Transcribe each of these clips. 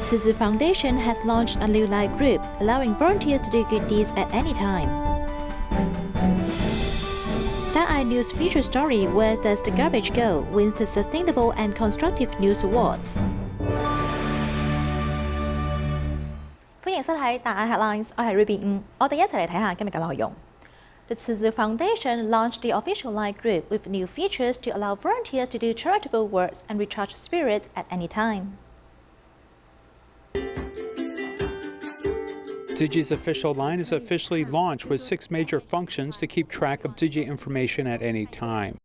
慈济Foundation has launched a new light group, allowing volunteers to do good deeds at any time. That News feature story Where Does the Garbage Go? Wins the Sustainable and Constructive News Awards. 歡迎收睇大眼 Headlines， 我係 Ruby。我哋一齊嚟睇下今日嘅內容。The慈濟Foundation launched the official light group with new features to allow volunteers to do charitable works and recharge spirits at any time. Tzu Chi's official line is officially launched with 6 major functions to keep track of Tzu Chi information at any time.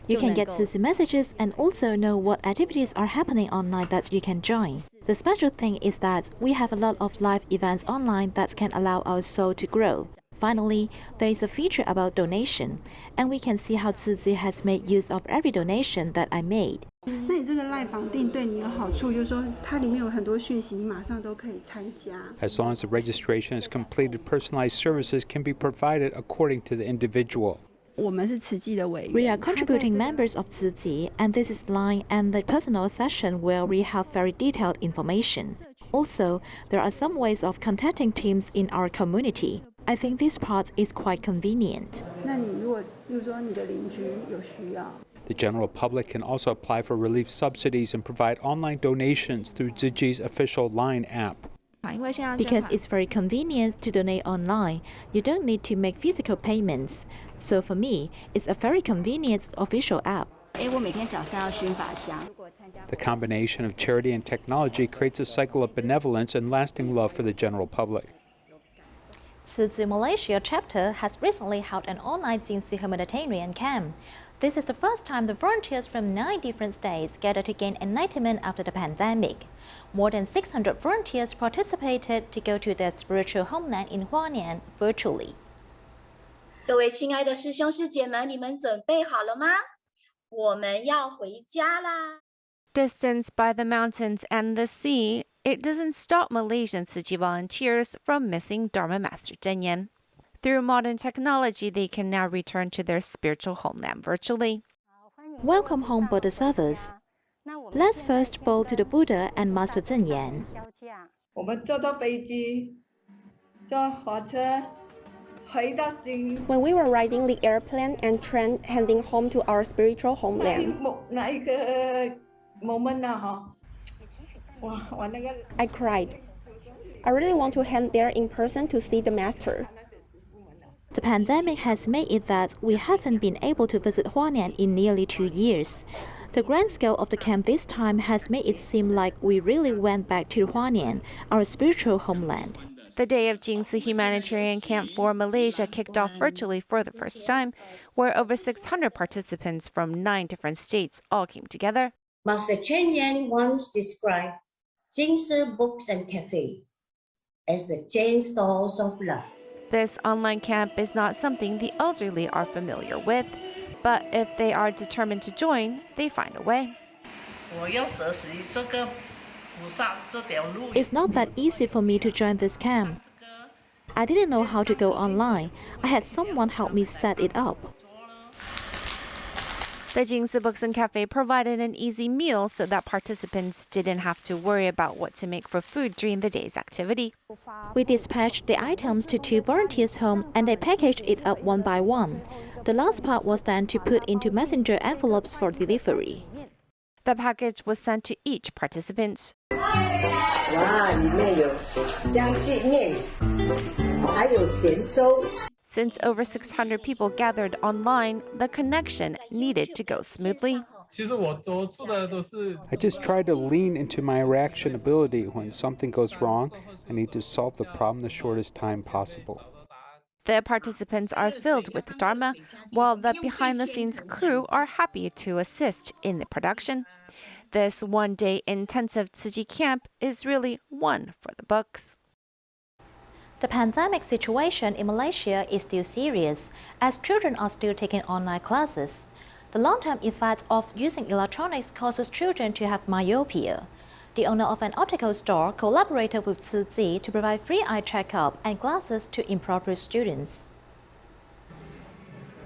You can get Tzu Chi messages and also know what activities are happening online that you can join. The special thing is that we have a lot of live events online that can allow our soul to grow. Finally, there is a feature about donation, and we can see how Tzu Chi has made use of every donation that I made. 那你这个赖绑定对你有好处，就是说它里面有很多讯息，你马上都可以参加。As long as the registration is completed, personalized services can be provided according to the individual. 我们是慈济的委员。 We are contributing members of Tzu Chi, and this is line and the personal session where we have very detailed information. Also, there are some ways of contacting teams in our community. I think this part is quite convenient. 那你如果，比如说你的邻居有需要。 The general public can also apply for relief subsidies and provide online donations through Tzu Chi's official Line app. Because it's very convenient to donate online, you don't need to make physical payments. So for me, it's a very convenient official app. The combination of charity and technology creates a cycle of benevolence and lasting love for the general public. Tzu Chi Malaysia chapter has recently held an online Tzu Chi humanitarian camp. This is the first time the volunteers from 9 different states gathered to gain enlightenment after the pandemic. More than 600 volunteers participated to go to their spiritual homeland in Hualien virtually. 各位亲爱的师兄师姐们，你们准备好了吗？我们要回家啦！ Distanced by the mountains and the sea, it doesn't stop Malaysian Tzu Chi volunteers from missing Dharma Master Zhen Yan. Through modern technology, they can now return to their spiritual homeland virtually. Welcome home, Bodhisattvas. Let's first bow to the Buddha and Master Zhen Yan. 我们坐到飞机，坐火车，回到新。 When we were riding the airplane and train heading home to our spiritual homeland, 那一个 moment 啊，哈，哇，那个 I cried. I really want to head there in person to see the master. The pandemic has made it that we haven't been able to visit Hualien in nearly 2 years. The grand scale of the camp this time has made it seem like we really went back to Hualien, our spiritual homeland. The Day of Jingsi Humanitarian Camp for Malaysia kicked off virtually for the first time, where over 600 participants from 9 different states all came together. Master Chen Yan once described Jingsi Books and Cafe as the chain stores of love. This online camp is not something the elderly are familiar with, but if they are determined to join, they find a way. It's not that easy for me to join this camp. I didn't know how to go online. I had someone help me set it up. The Jingsi Books and Cafe provided an easy meal so that participants didn't have to worry about what to make for food during the day's activity. We dispatched the items to 2 volunteers' home and they packaged it up one by one. The last part was then to put into messenger envelopes for delivery. The package was sent to each participant. 哇，里面有香鸡面，还有咸粥。 Since over 600 people gathered online, the connection needed to go smoothly. I just try to lean into my reaction ability. When something goes wrong, I need to solve the problem the shortest time possible. The participants are filled with Dharma, while the behind-the-scenes crew are happy to assist in the production. This one-day intensive Tzu Chi camp is really one for the books. The pandemic situation in Malaysia is still serious, as children are still taking online classes. The long-term effect of using electronics causes children to have myopia. The owner of an optical store collaborated with Tzu Chi to provide free eye checkup and glasses to impoverished students.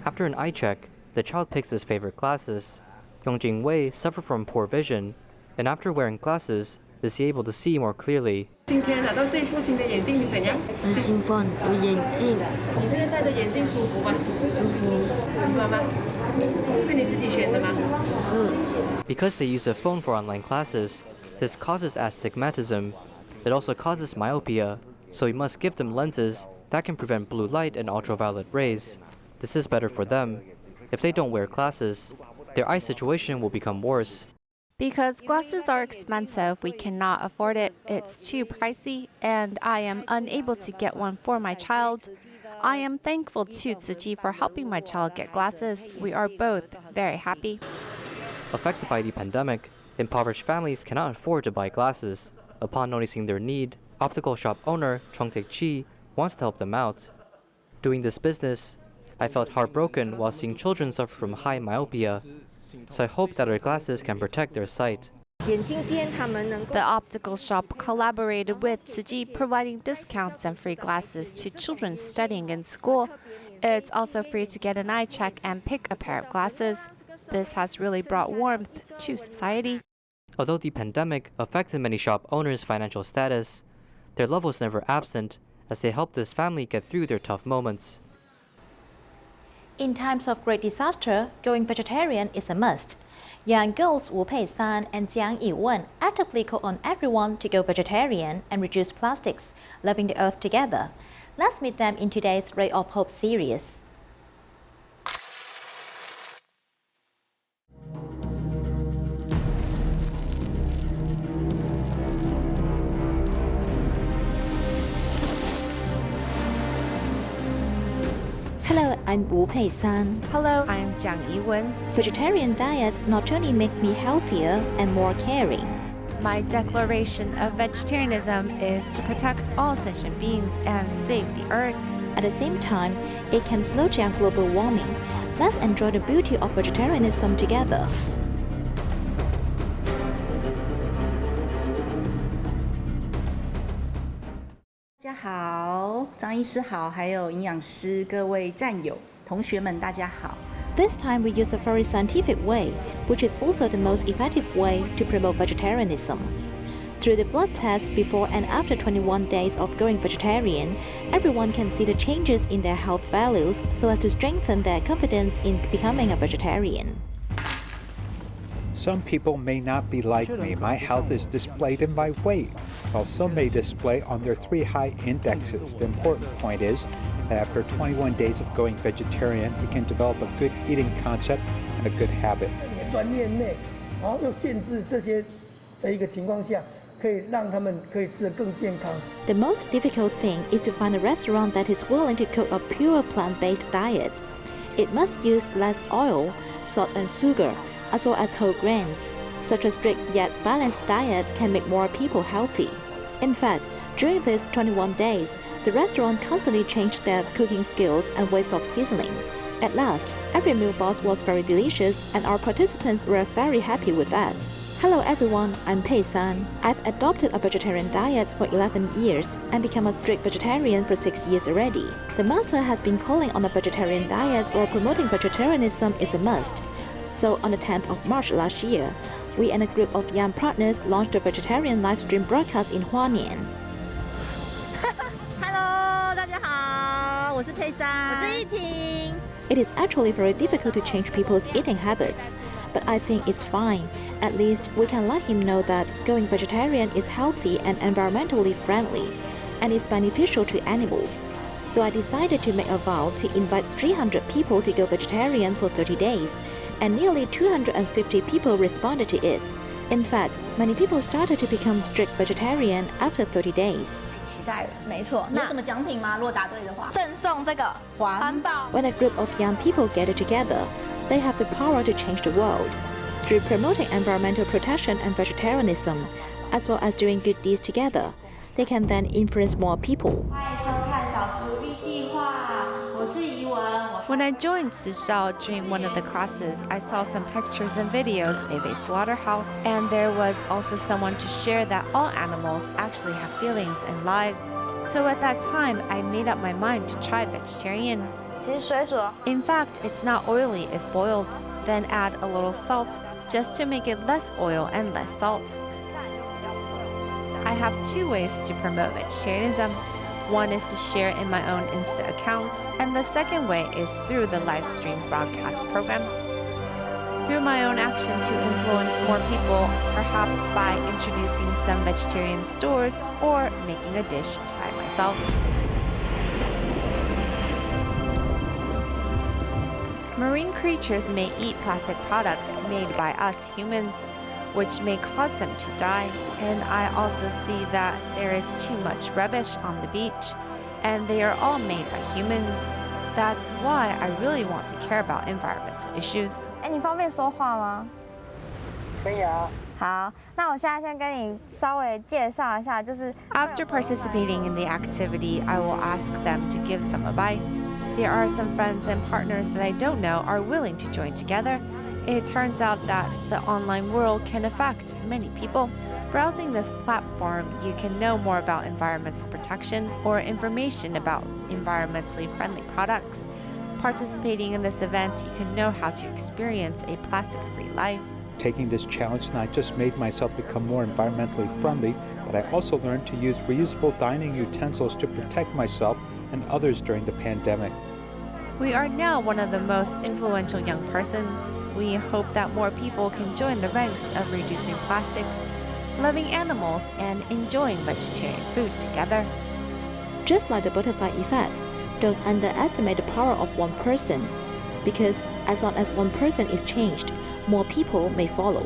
After an eye check, the child picks his favorite glasses. Yongjing Wei suffered from poor vision, and after wearing glasses, is he able to see more clearly. 今天拿到这副新的眼镜，你怎样？很兴奋，有眼镜。你这个戴着眼镜舒服吗？舒服。喜欢吗？是你自己选的吗？是。Because they use a phone for online classes, this causes astigmatism. It also causes myopia, so we must give them lenses that can prevent blue light and ultraviolet rays. This is better for them. If they don't wear glasses, their eye situation will become worse. Because glasses are expensive, we cannot afford it. It's too pricey, and I am unable to get one for my child. I am thankful to Tzu Chi for helping my child get glasses. We are both very happy. Affected by the pandemic, impoverished families cannot afford to buy glasses. Upon noticing their need, optical shop owner Chongtaek Chi wants to help them out. Doing this business, I felt heartbroken while seeing children suffer from high myopia, so I hope that our glasses can protect their sight. The optical shop collaborated with Tzu Chi, providing discounts and free glasses to children studying in school. It's also free to get an eye check and pick a pair of glasses. This has really brought warmth to society. Although the pandemic affected many shop owners' financial status, their love was never absent as they helped this family get through their tough moments. In times of great disaster, going vegetarian is a must. Young girls Wu Pei-san and Jiang Yiwen actively call on everyone to go vegetarian and reduce plastics, loving the earth together. Let's meet them in today's Ray of Hope series. Hello, I'm Wu Pei-san. Hello, I'm Jiang Yiwen. Vegetarian diet not only makes me healthier and more caring. My declaration of vegetarianism is to protect all sentient beings and save the earth. At the same time, it can slow down global warming. Let's enjoy the beauty of vegetarianism together. 大家好，张医师好，还有营养师各位战友、同学们，大家好。This time we use a very scientific way, which is also the most effective way to promote vegetarianism. Through the blood test before and after 21 days of going vegetarian, everyone can see the changes in their health values so as to strengthen their confidence in becoming a vegetarian. Some people may not be like me. My health is displayed in my weight, while some may display on their 3 high indexes. The important point is that after 21 days of going vegetarian, we can develop a good eating concept and a good habit. 专业内，然后又限制这些的一个情况下，可以让他们可以吃得更健康。 The most difficult thing is to find a restaurant that is willing to cook a pure plant-based diet. It must use less oil, salt and sugar, as well as whole grains. Such a strict yet balanced diet can make more people healthy. In fact, during these 21 days, the restaurant constantly changed their cooking skills and ways of seasoning. At last, every meal box was very delicious and our participants were very happy with that. Hello everyone, I'm Pei-san. I've adopted a vegetarian diet for 11 years and become a strict vegetarian for 6 years already. The master has been calling on a vegetarian diet or promoting vegetarianism is a must. So on the 10th of March last year, we and a group of young partners launched a vegetarian live stream broadcast in Hualien. Hello， 大家好，我是佩珊，我是依婷。 It is actually very difficult to change people's eating habits, but I think it's fine. At least we can let him know that going vegetarian is healthy and environmentally friendly, and is beneficial to animals. So I decided to make a vow to invite 300 people to go vegetarian for 30 days, and nearly 250 people responded to it. In fact, many people started to become strict vegetarian after 30 days. 期待了，没错。有什么奖品吗？如果答对的话，赠送这个环保。 When a group of young people get together, they have the power to change the world. Through promoting environmental protection and vegetarianism, as well as doing good deeds together, they can then influence more people. When I joined Tzu Xiao during one of the classes, I saw some pictures and videos of a slaughterhouse, and there was also someone to share that all animals actually have feelings and lives. So at that time, I made up my mind to try vegetarian. In fact, it's not oily if boiled. Then add a little salt, just to make it less oil and less salt. have two ways to promote vegetarianism. One is to share in my own Insta account, and the second way is through the live stream broadcast program. Through my own action to influence more people, perhaps by introducing some vegetarian stores or making a dish by myself. Marine creatures may eat plastic products made by us humans, which may cause them to die. And I also see that there is too much rubbish on the beach, and they are all made by humans. That's why I really want to care about environmental issues. 你方便说话吗？可以啊。好，那我现在先跟你稍微介绍一下，就是 After participating in the activity, I will ask them to give some advice. There are some friends and partners that I don't know are willing to join together. It turns out that the online world can affect many people. Browsing this platform, you can know more about environmental protection or information about environmentally friendly products. Participating in this event, you can know how to experience a plastic-free life. Taking this challenge not just made myself become more environmentally friendly, but I also learned to use reusable dining utensils to protect myself and others during the pandemic. We are now one of the most influential young persons. We hope that more people can join the ranks of reducing plastics, loving animals, and enjoying vegetarian food together. Just like the butterfly effect, don't underestimate the power of one person, because as long as one person is changed, more people may follow.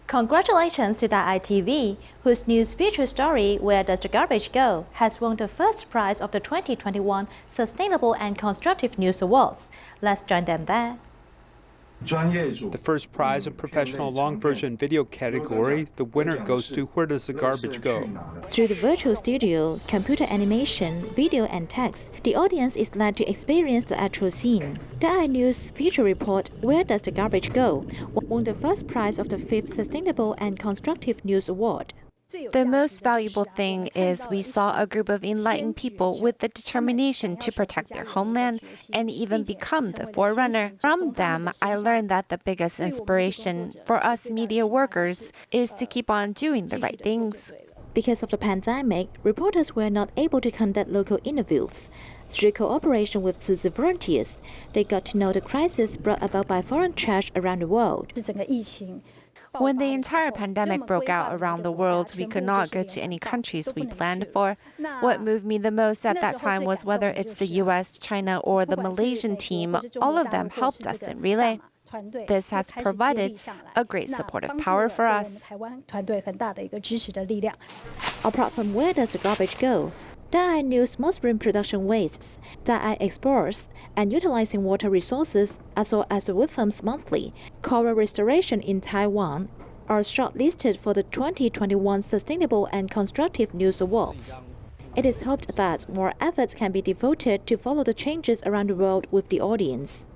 Congratulations to Dai TV, whose news feature story, Where Does the Garbage Go?, has won the first prize of the 2021 Sustainable and Constructive News Awards. Let's join them there. The first prize in professional long version video category, the winner goes to Where Does the Garbage Go? Through the virtual studio, computer animation, video and text, the audience is led to experience the actual scene. Dai News feature report, Where Does the Garbage Go?, won the first prize of the 5th Sustainable and Constructive News Award. The most valuable thing is we saw a group of enlightened people with the determination to protect their homeland and even become the forerunner. From them, I learned that the biggest inspiration for us media workers is to keep on doing the right things. Because of the pandemic, reporters were not able to conduct local interviews. Through cooperation with慈济volunteers, they got to know the crisis brought about by foreign trash around the world. When the entire pandemic broke out around the world, we could not go to any countries we planned for. What moved me the most at that time was whether it's the US, China, or the Malaysian team, all of them helped us in relay. This has provided a great supportive power for us. Apart from Where Does the Garbage Go?, Dai News mushroom production wastes, Dai explores, and utilizing water resources, as well as the Wisdom's Monthly, Coral Restoration in Taiwan, are shortlisted for the 2021 Sustainable and Constructive News Awards. It is hoped that more efforts can be devoted to follow the changes around the world with the audience.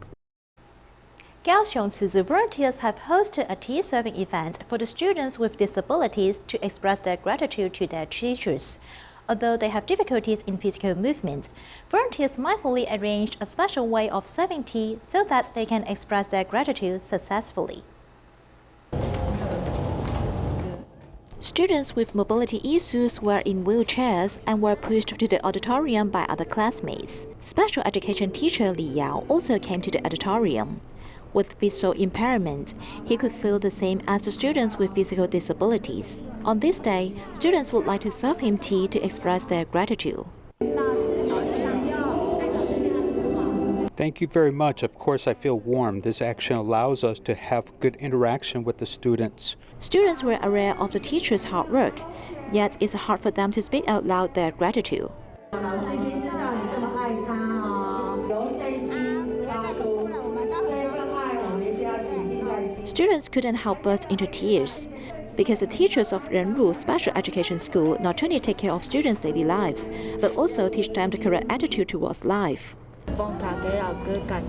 Kaohsiung Tzu Tzu volunteers have hosted a tea-serving event for the students with disabilities to express their gratitude to their teachers. Although they have difficulties in physical movement, volunteers mindfully arranged a special way of serving tea so that they can express their gratitude successfully. Students with mobility issues were in wheelchairs and were pushed to the auditorium by other classmates. Special education teacher Li Yao also came to the auditorium. With visual impairment, he could feel the same as the students with physical disabilities. On this day, students would like to serve him tea to express their gratitude. Thank you very much. Of course, I feel warm. This action allows us to have good interaction with the students. Students were aware of the teachers' hard work, yet it's hard for them to speak out loud their gratitude. Students couldn't help burst into tears, because the teachers of Renru Special Education School not only take care of students' daily lives, but also teach them the correct attitude towards life. I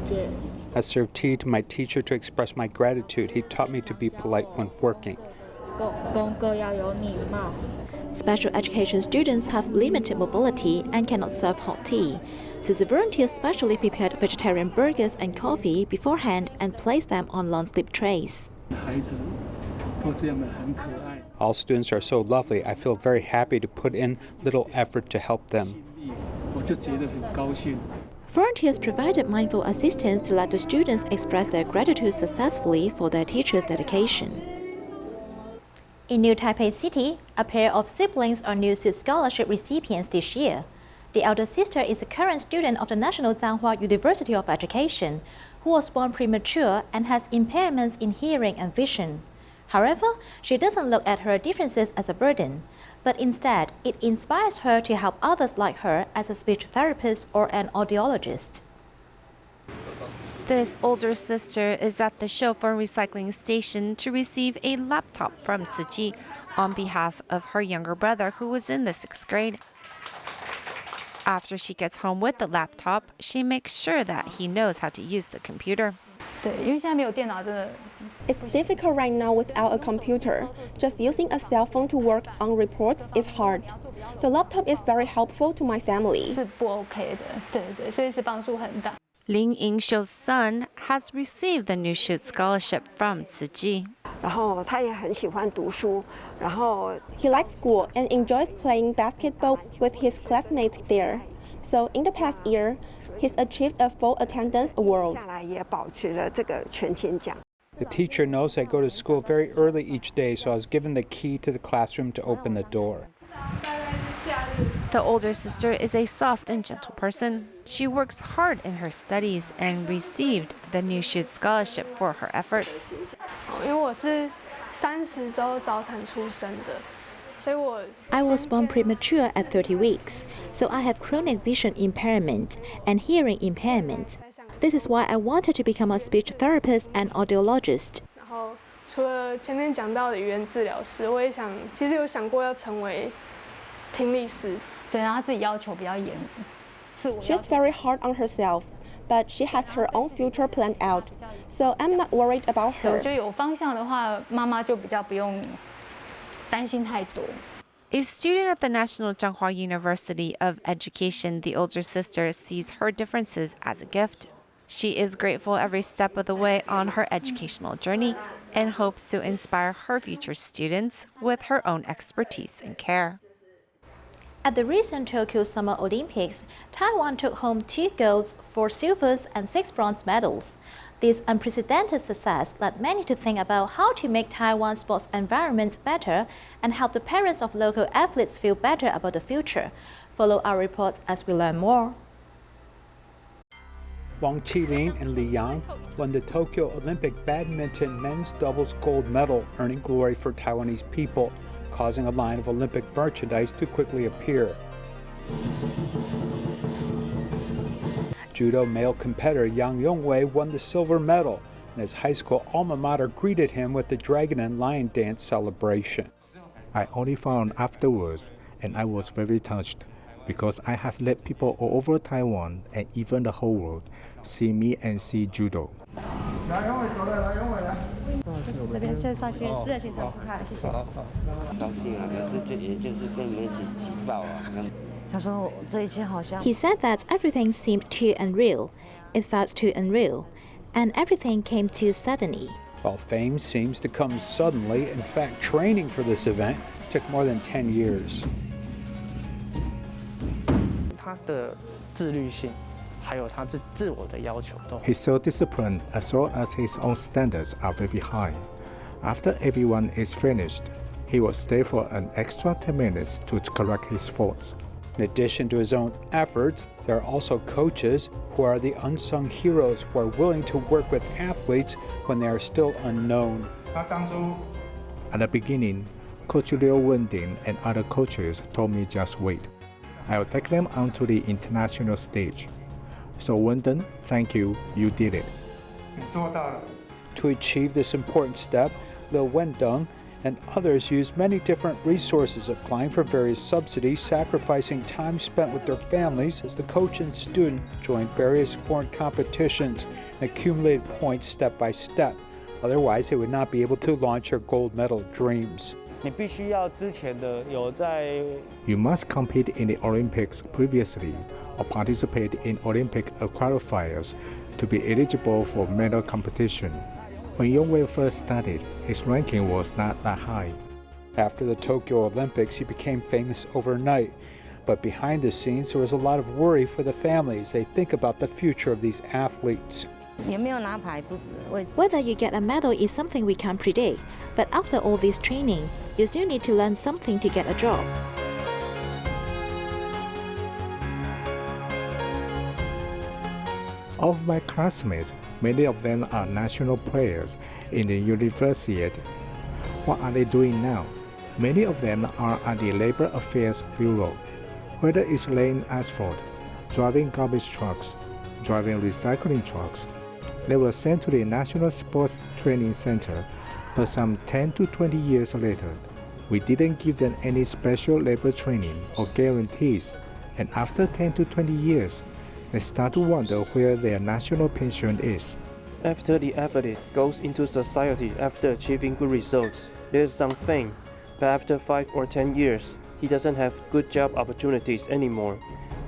served tea to my teacher to express my gratitude. He taught me to be polite when working. Special education students have limited mobility and cannot serve hot tea, so the volunteers specially prepared vegetarian burgers and coffee beforehand and placed them on long-sleeve trays. All students are so lovely. I feel very happy to put in little effort to help them. Volunteers provided mindful assistance to let the students express their gratitude successfully for their teachers' dedication. In New Taipei City, a pair of siblings are New Suit Scholarship recipients this year. The elder sister is a current student of the National Taiwan University of Education, who was born premature and has impairments in hearing and vision. However, she doesn't look at her differences as a burden, but instead, it inspires her to help others like her as a speech therapist or an audiologist. This older sister is at the chauffeur recycling station to receive a laptop from Tzu on behalf of her younger brother who was in the 6th grade. After she gets home with the laptop, she makes sure that he knows how to use the computer. It's difficult right now without a computer. Just using a cell phone to work on reports is hard. The laptop is very helpful to my family. Lin Yingxiu's son has received the New Shoot Scholarship from Tzu. He likes school and enjoys playing basketball with his classmates there. So in the past year, he's achieved a full attendance award. The teacher knows I go to school very early each day, so I was given the key to the classroom to open the door. The older sister is a soft and gentle person. She works hard in her studies and received the New Shoot Scholarship for her efforts. I was born premature at 30 weeks, so I have chronic vision impairment and hearing impairment. This is why I wanted to become a speech therapist and audiologist. She's very hard on herself, but she has her own future planned out, so I'm not worried about her. A student at the National Zhanghua University of Education, the older sister sees her differences as a gift. She is grateful every step of the way on her educational journey and hopes to inspire her future students with her own expertise and care. At the recent Tokyo Summer Olympics, Taiwan took home 2 golds, 4 silvers, and 6 bronze medals. This unprecedented success led many to think about how to make Taiwan's sports environment better and help the parents of local athletes feel better about the future. Follow our report as we learn more. Wang Qilin and Li Yang won the Tokyo Olympic badminton men's doubles gold medal, earning glory for Taiwanese people, causing a line of Olympic merchandise to quickly appear. Judo male competitor Yang Yongwei won the silver medal, and his high school alma mater greeted him with the Dragon and Lion Dance celebration. I only found afterwards, and I was very touched, because I have let people all over Taiwan and even the whole world see me and see judo. He said that everything seemed too unreal. It felt too unreal, and everything came too suddenly. While fame seems to come suddenly, in fact, training for this event took more than 10 years. His self-discipline as well as his own standards are very high. After everyone is finished, he will stay for an extra 10 minutes to correct his faults. In addition to his own efforts, there are also coaches who are the unsung heroes who are willing to work with athletes when they are still unknown. At the beginning, Coach Liu Wending and other coaches told me just wait. I will take them onto the international stage. So Wending, thank you, you did it. To achieve this important step, Liu Wendeng and others used many different resources, applying for various subsidies, sacrificing time spent with their families as the coach and student joined various foreign competitions and accumulated points step by step. Otherwise, they would not be able to launch their gold medal dreams. You must compete in the Olympics previously or participate in Olympic qualifiers to be eligible for medal competition. When Yongwei first started, his ranking was not that high. After the Tokyo Olympics, he became famous overnight. But behind the scenes, there was a lot of worry for the families. They think about the future of these athletes. Whether you get a medal is something we can't predict, but after all this training, you still need to learn something to get a job. Of my classmates, many of them are national players in the university. What are they doing now? Many of them are at the Labor Affairs Bureau. Whether it's laying asphalt, driving garbage trucks, driving recycling trucks, they were sent to the National Sports Training Center, but some 10 to 20 years later, we didn't give them any special labor training or guarantees, and after 10 to 20 years, they start to wonder where their national pension is. After the athlete goes into society after achieving good results, there's some fame, but after 5 or 10 years, he doesn't have good job opportunities anymore,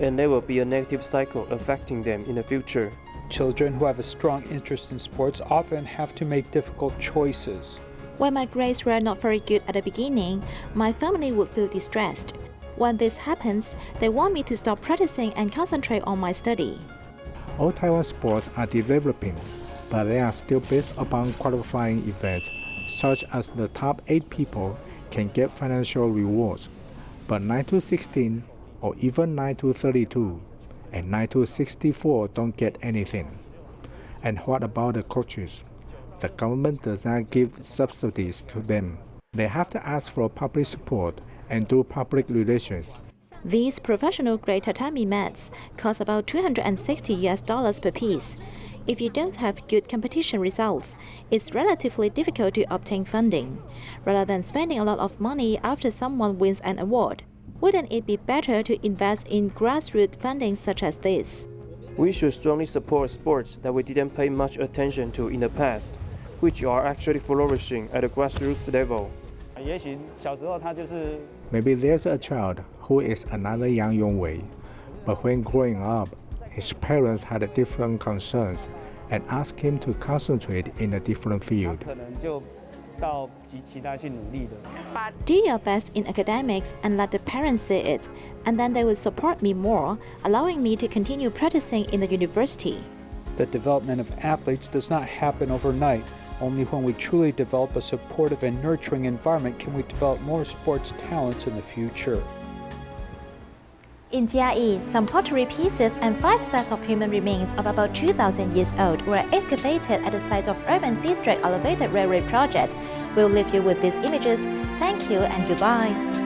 and there will be a negative cycle affecting them in the future. Children who have a strong interest in sports often have to make difficult choices. When my grades were not very good at the beginning, my family would feel distressed. When this happens, they want me to stop practicing and concentrate on my study. All Taiwan sports are developing, but they are still based upon qualifying events, such as the top 8 people can get financial rewards, but 9 to 16 or even 9 to 32 and 9 to 64 don't get anything. And what about the coaches? The government does not give subsidies to them. They have to ask for public support and do public relations. These professional grade tatami mats cost about $260 per piece. If you don't have good competition results, it's relatively difficult to obtain funding. Rather than spending a lot of money after someone wins an award, wouldn't it be better to invest in grassroots funding such as this? We should strongly support sports that we didn't pay much attention to in the past, which are actually flourishing at a grassroots level. Maybe there's a child who is another young Yongwei, but when growing up, his parents had different concerns and asked him to concentrate in a different field. Do your best in academics and let the parents see it, and then they will support me more, allowing me to continue practicing in the university. The development of athletes does not happen overnight. Only when we truly develop a supportive and nurturing environment can we develop more sports talents in the future. In Jiayi, some pottery pieces and 5 sets of human remains of about 2,000 years old were excavated at the site of Urban District Elevated Railway Project. We'll leave you with these images. Thank you and goodbye.